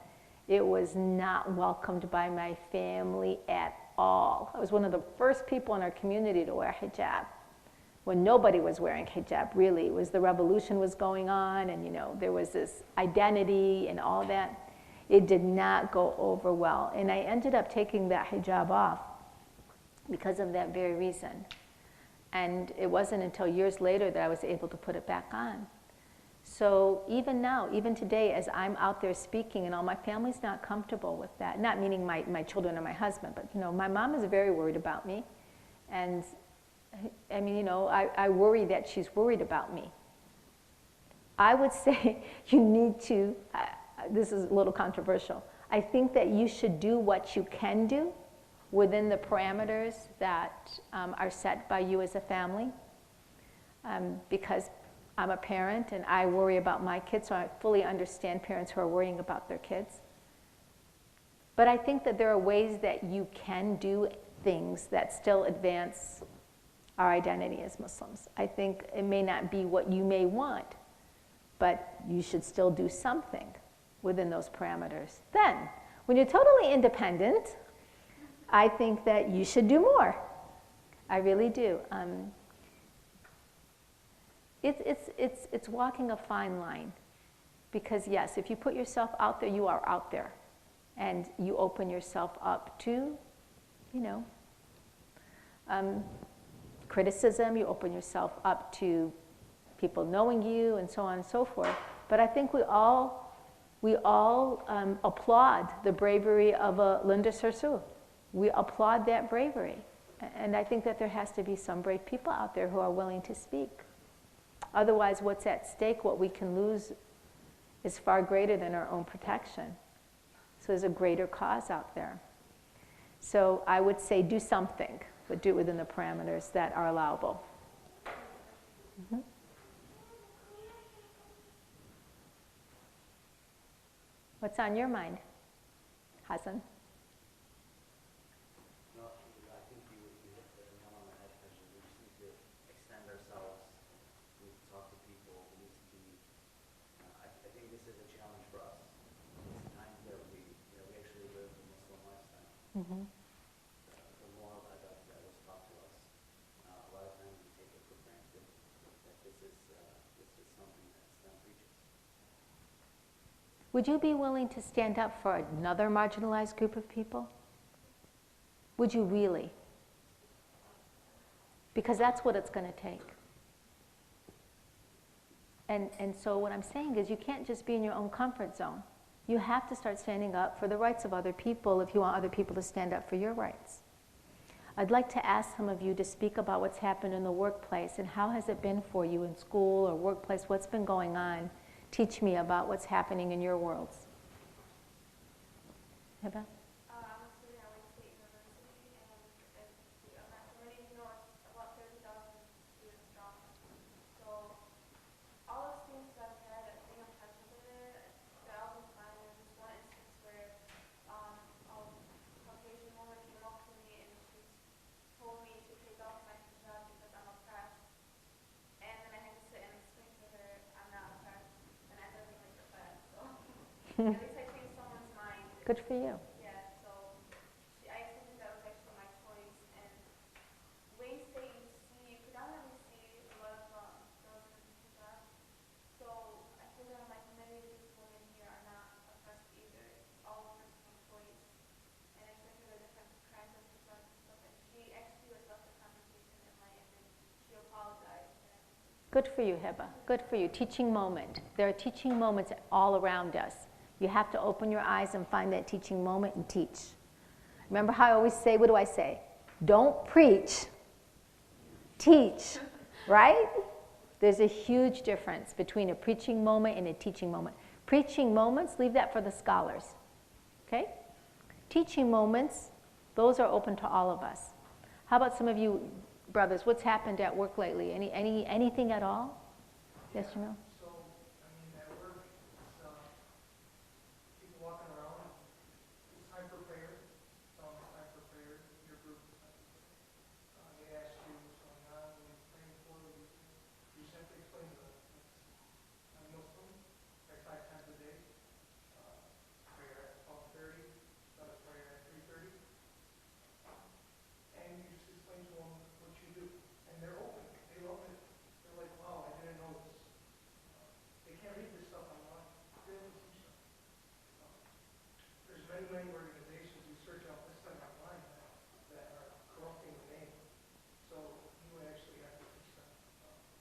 it was not welcomed by my family at all. I was one of the first people in our community to wear hijab when nobody was wearing hijab, really. It was the revolution was going on, and, you know, there was this identity and all that. It did not go over well. And I ended up taking that hijab off because of that very reason. And it wasn't until years later that I was able to put it back on. So even now, even today, as I'm out there speaking and all, my family's not comfortable with that. Not meaning my children or my husband, but, you know, my mom is very worried about me. And I mean, you know, I worry that she's worried about me. I would say you need to, this is a little controversial, I think that you should do what you can do within the parameters that are set by you as a family, because I'm a parent and I worry about my kids, so I fully understand parents who are worrying about their kids. But I think that there are ways that you can do things that still advance our identity as Muslims. I think it may not be what you may want, but you should still do something within those parameters. Then, when you're totally independent, I think that you should do more. I really do. It's walking a fine line, because yes, if you put yourself out there, you are out there, and you open yourself up to, you know, criticism. You open yourself up to people knowing you, and so on and so forth. But I think we all We all applaud the bravery of Linda Sarsour. We applaud that bravery. And I think that there has to be some brave people out there who are willing to speak. Otherwise, what's at stake, what we can lose, is far greater than our own protection. So there's a greater cause out there. So I would say do something, but do it within the parameters that are allowable. Mm-hmm. What's on your mind, Hassan? No, I think you hit the nail on the head, because we just need to extend ourselves. We need to talk to people. We need to be. I think this is a challenge for us. It's times that we actually live a Muslim lifestyle. Mm-hmm. The moral adab that was taught to us. A lot of times we take it for granted that this is something that Islam preaches. Would you be willing to stand up for another marginalized group of people? Would you really? Because that's what it's going to take. And so what I'm saying is you can't just be in your own comfort zone. You have to start standing up for the rights of other people if you want other people to stand up for your rights. I'd like to ask some of you to speak about what's happened in the workplace and how has it been for you in school or workplace, what's been going on. Teach me about what's happening in your worlds. Heba? I'm a student at Wayne State University, and my community, it's about 30,000 students strong. So all the students that I've had that stay in touch with it, they're all been fine. There's this one instance where a Caucasian woman came up to me and she told me to take off my hijab because I'm oppressed. And then I had to sit and explain to her I'm not oppressed, and I doesn't like your fat. So at least I changed someone's mind. Good for you. Yeah, so I think that was actually my choice. And Wayne State, you predominantly see a lot of girls in hijab. So I feel that like many of these women here are not oppressed either. It's all personal choice. And I explained to her the different kinds of hijab and stuff. And she actually left the conversation in light, and then she apologized. Good for you, Heba. Good for you. Teaching moment. There are teaching moments all around us. You have to open your eyes and find that teaching moment and teach. Remember how I always say, what do I say? Don't preach, teach, right? There's a huge difference between a preaching moment and a teaching moment. Preaching moments, leave that for the scholars, okay? Teaching moments, those are open to all of us. How about some of you brothers? What's happened at work lately? Anything at all? Yes, Jamil? So, I mean, at work, it's people walking around. It's time for prayer. Tell them it's time for prayer. Your group is time for prayer. They ask you what's going on, what you're praying for. You simply explain to them. I'm Muslim. Pray 5 times a day. Prayer at 12:30. Another prayer at 3:30. And you just explain to them what you do. And they're open. They love it. They're like, wow, I didn't know this. They can't read this stuff online. They don't teach them. There's many organizations you search out this time online that are corrupting the name. So you actually have to teach them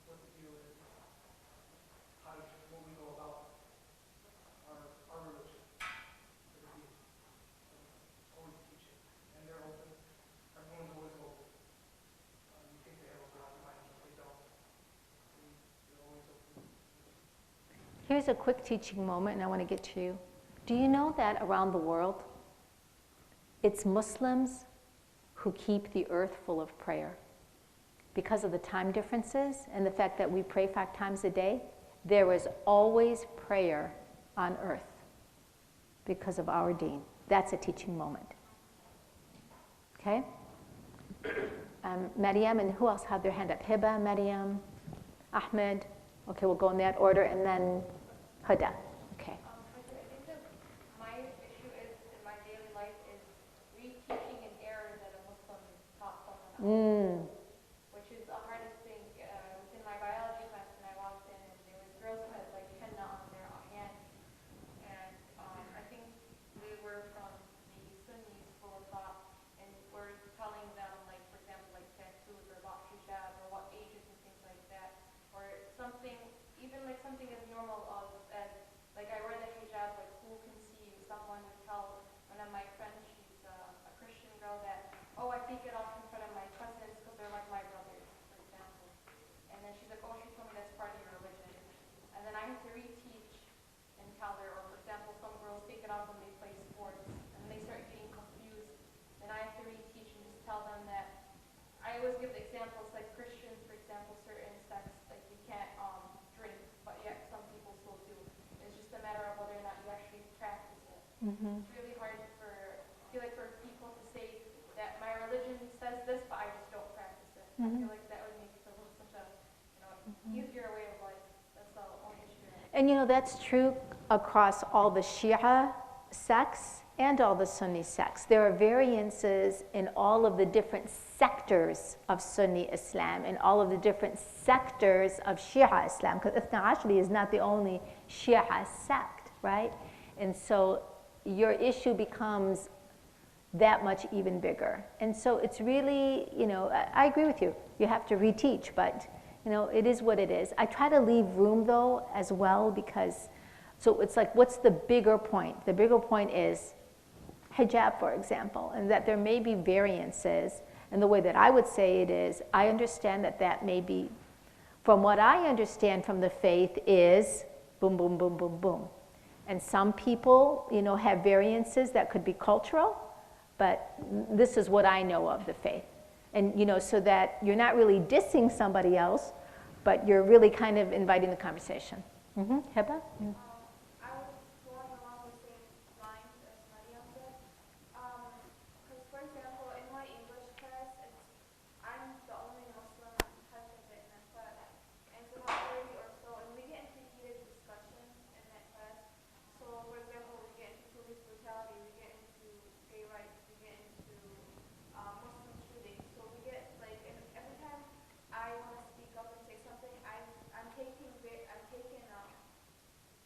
what the deal is, what we go about our religion. It's always teaching. And they're open. Everyone's always open. You think they have a block mind, but they don't. They're always open. Here's a quick teaching moment, and I want to get to you. Do you know that around the world, it's Muslims who keep the earth full of prayer? Because of the time differences and the fact that we pray 5 times a day, there is always prayer on earth because of our deen. That's a teaching moment. Okay? Maryam, and who else had their hand up? Hiba, Maryam, Ahmed. Okay, we'll go in that order, and then Hajja. Okay. I think that my issue is in my daily life is reteaching an error that a Muslim taught someone else, which is the hardest thing. Within my biology class, when I walked in, and there was girls who had like henna on their hand, and I think we were from the Sunni school of thought, and we're telling them, like, for example, like tattoos or what hijab or what ages and things like that, or something, even like something as normal as like I wear the hijab like speak it off in front of my cousins because they're like my brothers, for example. And then she's like, oh, she told me that's part of your religion. And then I have to reteach and tell her, or for example, some girls take it off when they play sports and they start getting confused. And I have to reteach and just tell them that I always give the examples like Christians, for example, certain sects, like you can't drink, but yet some people still do. It's just a matter of whether or not you actually practice it. It's really hard for, I feel like for people to say that my religion says this, but I just don't practice it. I feel like that would make it such a, easier way of life. That's the only issue. And that's true across all the Shia sects and all the Sunni sects. There are variances in all of the different sectors of Sunni Islam and all of the different sectors of Shia Islam, because Ithna Ashri is not the only Shia sect, right? And so your issue becomes that much even bigger. And so it's really, I agree with you. You have to reteach, but it is what it is. I try to leave room though as well, because so it's like, what's the bigger point? The bigger point is hijab, for example, and that there may be variances. And the way that I would say it is, I understand that may be, from what I understand from the faith is boom, boom, boom, boom, boom. And some people, have variances that could be cultural, but this is what I know of the faith. And, so that you're not really dissing somebody else, but you're really kind of inviting the conversation. Heba? I was going along the same lines as Mariam did. Because, for example, in my English class, I'm the only Muslim Hajja in that class. And it's about 30 or so, and we get into heated discussions in that class. So, for example, we get into police brutality, we get into gay rights, we get into Muslim shooting. So we get, and every time I want to speak up and say something, I'm taking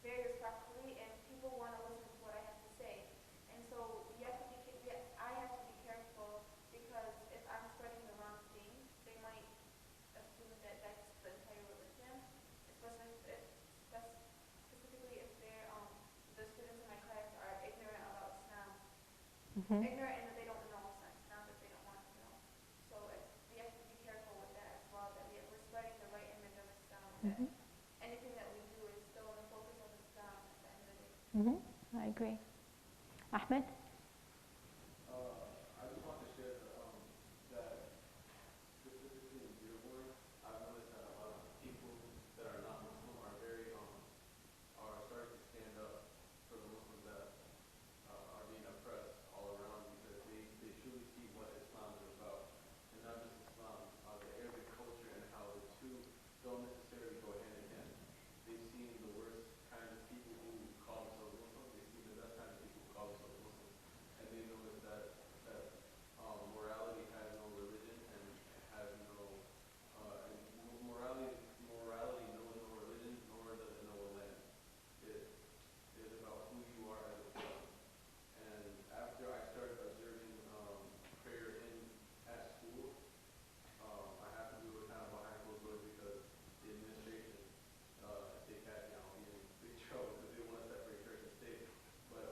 very respectfully, and people want to listen to what I have to say. And so I have to be careful, because if I'm spreading the wrong thing, they might assume that that's the entire religion, specifically if they're, the students in my class are ignorant about Islam. Ignorant in that they don't know Islam, that they don't want to know. So we have to be careful with that as well, that we're spreading the right image of Islam, that anything that we do is still in the focus of Islam at the end of the day. I agree. Ahmed? I just want to share that specifically in Dearborn, I've noticed that a lot of people that are not Muslim are are starting to stand up for the Muslims that are being oppressed all around, because they truly see what Islam is about. And not just Islam, the Arabic culture and how the two don't necessarily go hand in hand. They've seen the worst kind of people who call themselves Muslim. They've seen the best kind of people who call themselves Muslim. And they notice that morality has no religion and has no, and morality knows no religion, nor does it know a land. It is about who you are as a person. And after I started observing prayer at school, I have to do it kind of behind closed doors, because the administration, they catch me out in big trouble because they want to separate church and state. But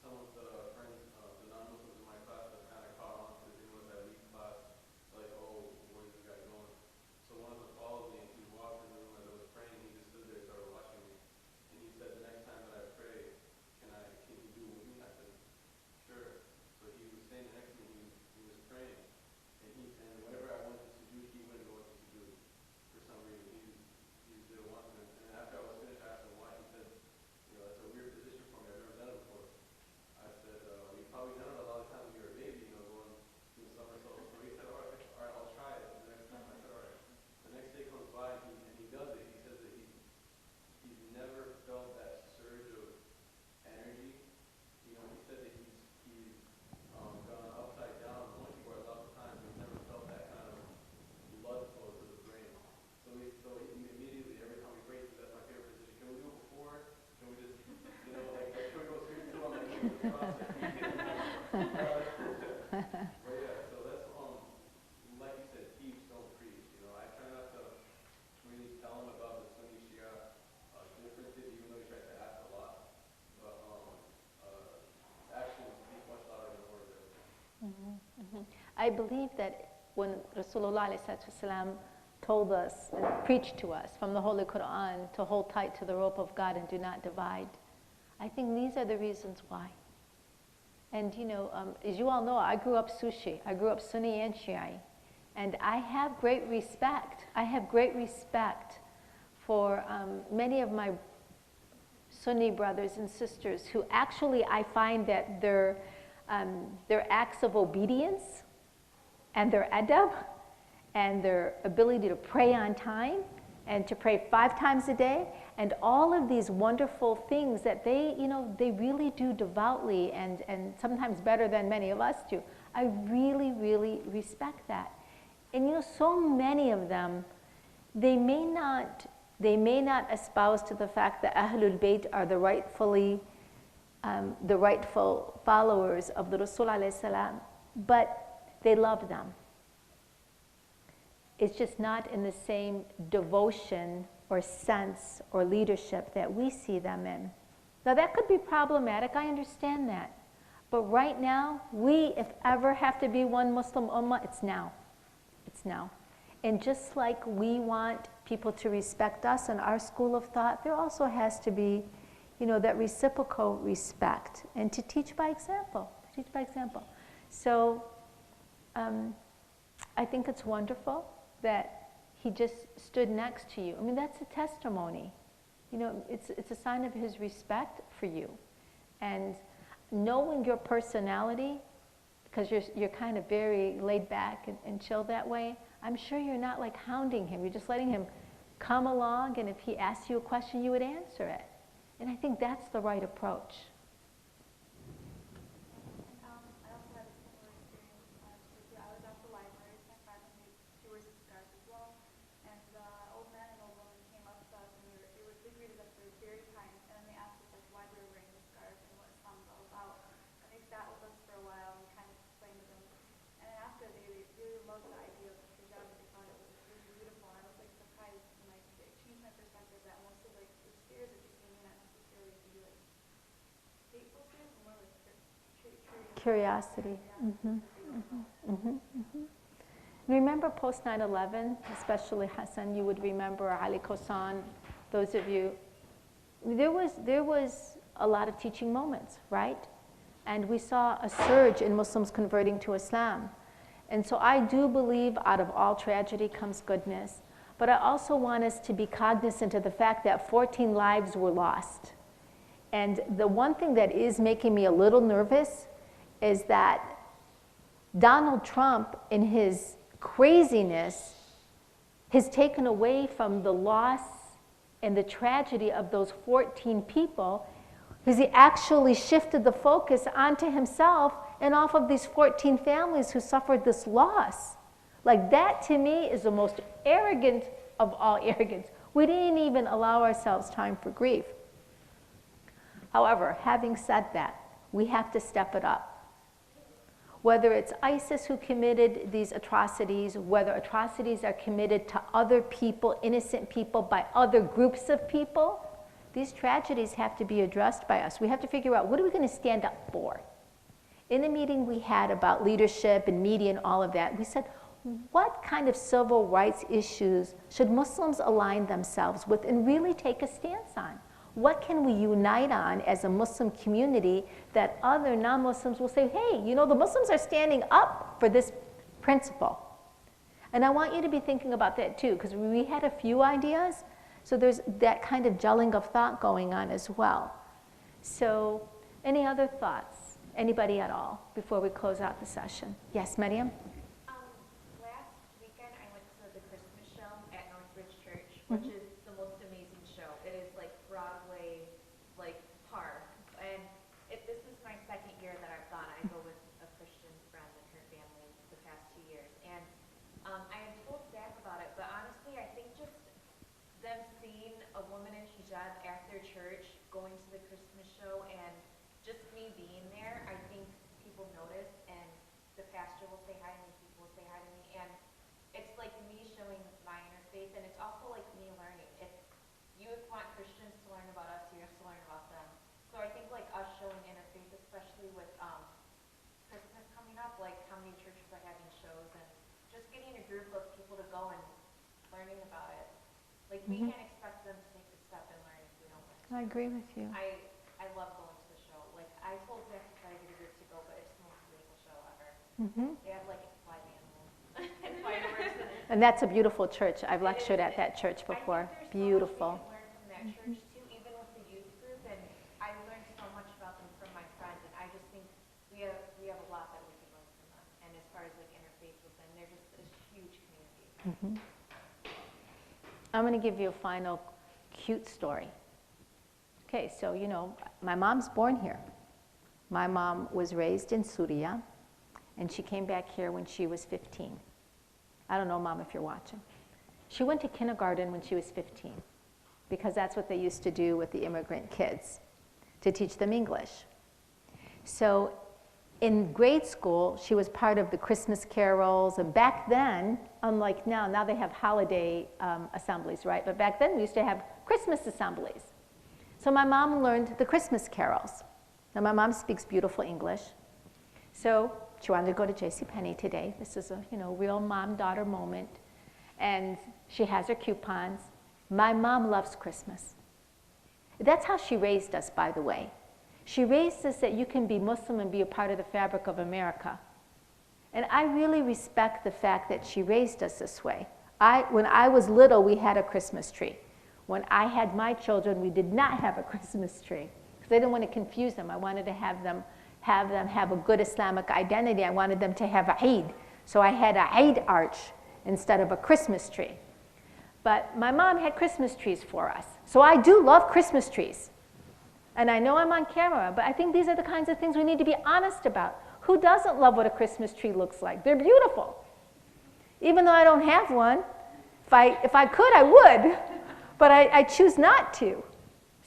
some of the friends, the non-Muslims in my class, have kind of caught on because they noticed I leave class, like, oh, where's this guy going? So one of them followed me, and he walked in the room as I was praying. He just stood there and started watching me. And he said, the next time that I pray, can you do it with me? I said, sure. So he was standing next to me, he was praying. And whenever I went to sujood, he wouldn't go into sujood. For some reason, he just didn't want to. And after I was finished, I asked him why. He said, that's a weird position for me. I've never done it before. I said, you've probably done it a lot of times when you were a baby, going through somersaults. So he said, all right, I'll try it the next time. I said, all right. The next day comes by, and he does it. He says that he's never felt that surge of energy. He said that he's gone upside down monkey bars lots of times, but he's never felt that kind of blood flow to the brain. So he immediately, every time we pray, he says, that's my favorite position. Can we do it before? Can we just, can we go straight to him and do the process? But yeah, so that's, like you said, teach, don't preach. I try not to really tell them about the Sunni Shia differences, even though you try to ask a lot. But actions speak much louder than words. I I believe that when Rasulullah ﷺ told us, preached to us from the Holy Quran to hold tight to the rope of God and do not divide, I think these are the reasons why. And as you all know, I grew up Sushi. I grew up Sunni and Shiite. And I have great respect. I have great respect for many of my Sunni brothers and sisters who actually I find that their acts of obedience and their adab and their ability to pray on time and to pray 5 times a day and all of these wonderful things that they really do devoutly and sometimes better than many of us do. I really, really respect that. And so many of them, they may not espouse to the fact that Ahlul Bayt are the rightful followers of the Rasul alayhi salam, but they love them. It's just not in the same devotion or sense or leadership that we see them in. Now that could be problematic, I understand that. But right now, we, if ever, have to be one Muslim ummah, it's now. It's now. And just like we want people to respect us and our school of thought, there also has to be, that reciprocal respect and to teach by example. So I think it's wonderful that he just stood next to you. I mean, that's a testimony. It's a sign of his respect for you. And knowing your personality, because you're kind of very laid back and chill that way, I'm sure you're not like hounding him. You're just letting him come along, and if he asks you a question, you would answer it. And I think that's the right approach. I also had a similar experience with you. I was at the library with my friend, and she wears a scarf as well. And the old man and old woman came up to us, and they greeted us. They were very kind. And then they asked us why we were wearing the scarf and what Islam was all about. And they sat with us for a while and kind of explained to them. And then after, they really loved the idea of hijab. They thought it was really beautiful. And I was surprised, and it changed my perspective that most of the fears that you see may not necessarily be hateful fears, more Curiosity. And remember post 9/11, especially Hassan, you would remember Ali Kosan, those of you, there was a lot of teaching moments, right? And we saw a surge in Muslims converting to Islam. And so I do believe out of all tragedy comes goodness. But I also want us to be cognizant of the fact that 14 lives were lost. And the one thing that is making me a little nervous is that Donald Trump, in his craziness, has taken away from the loss and the tragedy of those 14 people, because he actually shifted the focus onto himself and off of these 14 families who suffered this loss. Like that, to me, is the most arrogant of all arrogance. We didn't even allow ourselves time for grief. However, having said that, we have to step it up. Whether it's ISIS who committed these atrocities, whether atrocities are committed to other people, innocent people, by other groups of people, these tragedies have to be addressed by us. We have to figure out, what are we going to stand up for? In a meeting we had about leadership and media and all of that, we said, what kind of civil rights issues should Muslims align themselves with and really take a stance on? What can we unite on as a Muslim community that other non-Muslims will say, hey, the Muslims are standing up for this principle. And I want you to be thinking about that too, because we had a few ideas, so there's that kind of gelling of thought going on as well. So any other thoughts? Anybody at all before we close out the session? Yes, Mariam? Last weekend, I went to the Christmas show at Northridge Church, which is the most amazing show. It is like Broadway, like par. And this is my second year that I've gone. I go with a Christian friend and her family the past 2 years. And I had told Zach about it, but honestly, I think just them seeing a woman in hijab at their church, going to the Christmas show, and just me being there, I think people notice, and the pastor will say hi to me, people will say hi to me, and it's like me showing my inner faith, and it's also like me learning. If you want Christians to learn about us, you have to learn about them. So I think like us showing inner faith, especially with Christmas coming up, like how many churches are having shows just getting a group of people to go and learning about it. Like, we can't expect them to take the step and learn if we don't learn. I agree with you. I love going to the show. Like, I told Zach to try to get a group to go, but it's the most beautiful show ever. They have, like, live animals and fireworks. And that's a beautiful church. I've lectured at that church before. Beautiful. I think there's so much we can learn from that church, too, even with the youth group. And I learned so much about them from my friends. And I just think we have a lot that we can learn from them. And as far as, like, interface with them, they're just a huge community. I'm going to give you a final cute story. Okay, so you know, my mom's born here. My mom was raised in Syria, and she came back here when she was 15. I don't know, Mom, if you're watching. She went to kindergarten when she was 15, because that's what they used to do with the immigrant kids, to teach them English. So in grade school, she was part of the Christmas carols, and back then, unlike now they have holiday assemblies, right? But back then we used to have Christmas assemblies. So my mom learned the Christmas carols. Now my mom speaks beautiful English. So she wanted to go to JCPenney today. This is a real mom-daughter moment. And she has her coupons. My mom loves Christmas. That's how she raised us, by the way. She raised us that you can be Muslim and be a part of the fabric of America. And I really respect the fact that she raised us this way. When I was little, we had a Christmas tree. When I had my children, we did not have a Christmas tree, because I didn't want to confuse them. I wanted to have them have a good Islamic identity. I wanted them to have a Eid. So I had a Eid arch instead of a Christmas tree. But my mom had Christmas trees for us. So I do love Christmas trees. And I know I'm on camera, but I think these are the kinds of things we need to be honest about. Who doesn't love what a Christmas tree looks like? They're beautiful. Even though I don't have one, if I could, I would. But I choose not to.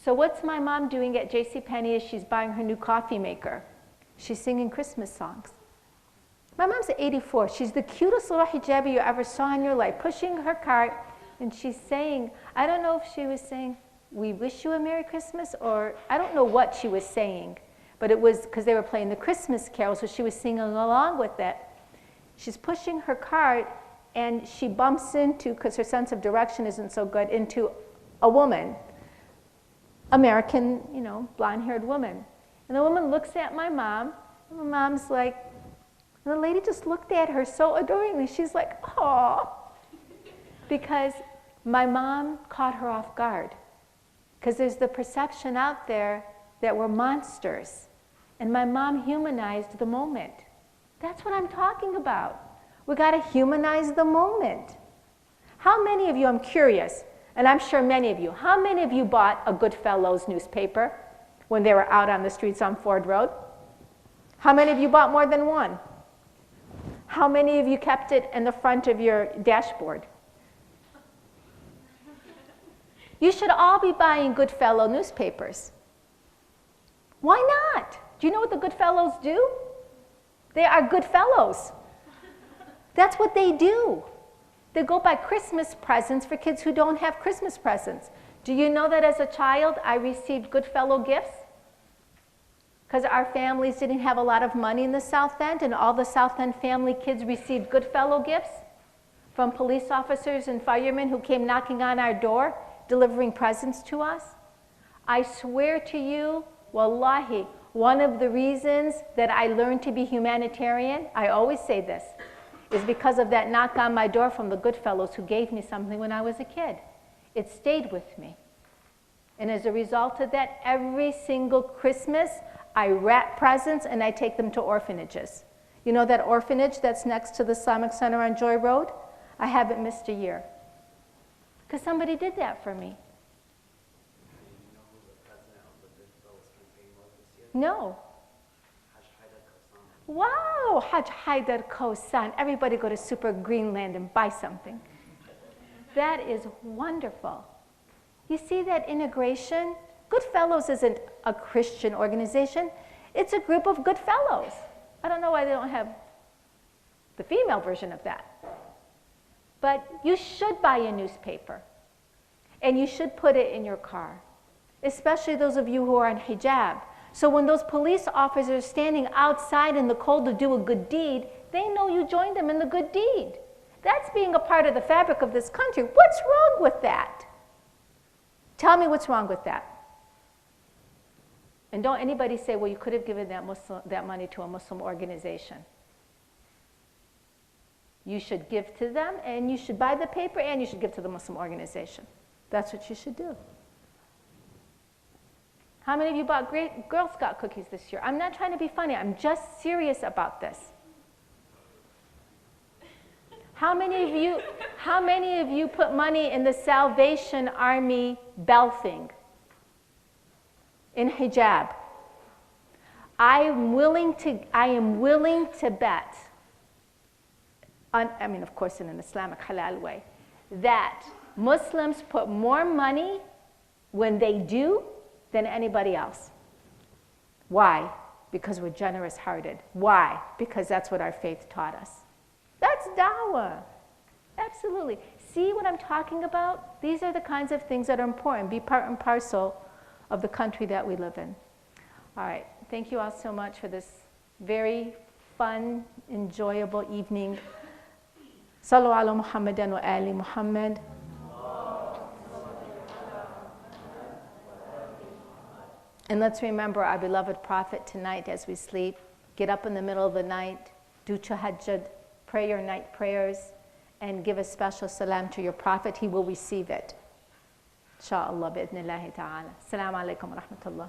So what's my mom doing at JCPenney is she's buying her new coffee maker. She's singing Christmas songs. My mom's 84. She's the cutest little hijabi you ever saw in your life, pushing her cart, and she's saying, I don't know if she was saying, we wish you a Merry Christmas, or I don't know what she was saying, but it was because they were playing the Christmas carol, so she was singing along with it. She's pushing her cart, and she bumps into, because her sense of direction isn't so good, into a woman, American, blonde-haired woman. And the woman looks at my mom, and my mom's like, and the lady just looked at her so adoringly. She's like, "Aw," because my mom caught her off guard. Because there's the perception out there that we're monsters. And my mom humanized the moment. That's what I'm talking about. We got to humanize the moment. How many of you, I'm curious, and I'm sure many of you, how many of you bought a Goodfellows newspaper when they were out on the streets on Ford Road? How many of you bought more than one? How many of you kept it in the front of your dashboard? You should all be buying Goodfellow newspapers. Why not? Do you know what the Goodfellows do? They are good fellows. That's what they do. They go buy Christmas presents for kids who don't have Christmas presents. Do you know that as a child I received Goodfellow gifts? Because our families didn't have a lot of money in the South End, and all the South End family kids received Goodfellow gifts from police officers and firemen who came knocking on our door, delivering presents to us. I swear to you, wallahi, one of the reasons that I learned to be humanitarian, I always say this, is because of that knock on my door from the Goodfellows who gave me something when I was a kid. It stayed with me. And as a result of that, every single Christmas, I wrap presents and I take them to orphanages. You know that orphanage that's next to the Islamic Center on Joy Road? I haven't missed a year. Because somebody did that for me. You know who the president of the Goodfellows campaign was this year? No. Hajja. Wow, Hajja Kosan. Everybody go to Super Greenland and buy something. That is wonderful. You see that integration? Goodfellows isn't a Christian organization. It's a group of good fellows. I don't know why they don't have the female version of that. But you should buy a newspaper. And you should put it in your car. Especially those of you who are on hijab. So when those police officers are standing outside in the cold to do a good deed, they know you joined them in the good deed. That's being a part of the fabric of this country. What's wrong with that? Tell me what's wrong with that. And don't anybody say, well, you could have given that money to a Muslim organization. You should give to them, and you should buy the paper, and you should give to the Muslim organization. That's what you should do. How many of you bought great Girl Scout cookies this year? I'm not trying to be funny. I'm just serious about this. How many of you put money in the Salvation Army bell thing? In hijab? I am willing to bet, I mean, of course, in an Islamic halal way, that Muslims put more money when they do than anybody else. Why? Because we're generous-hearted. Why? Because that's what our faith taught us. That's dawah. Absolutely. See what I'm talking about? These are the kinds of things that are important. Be part and parcel of the country that we live in. All right. Thank you all so much for this very fun, enjoyable evening. Sallu ala Muhammadan wa ali Muhammad. And let's remember our beloved Prophet tonight as we sleep. Get up in the middle of the night, do tahajjud, pray your night prayers, and give a special salam to your Prophet. He will receive it. Insha'Allah, bi'idhnillahi ta'ala. Assalamu alaikum wa rahmatullah.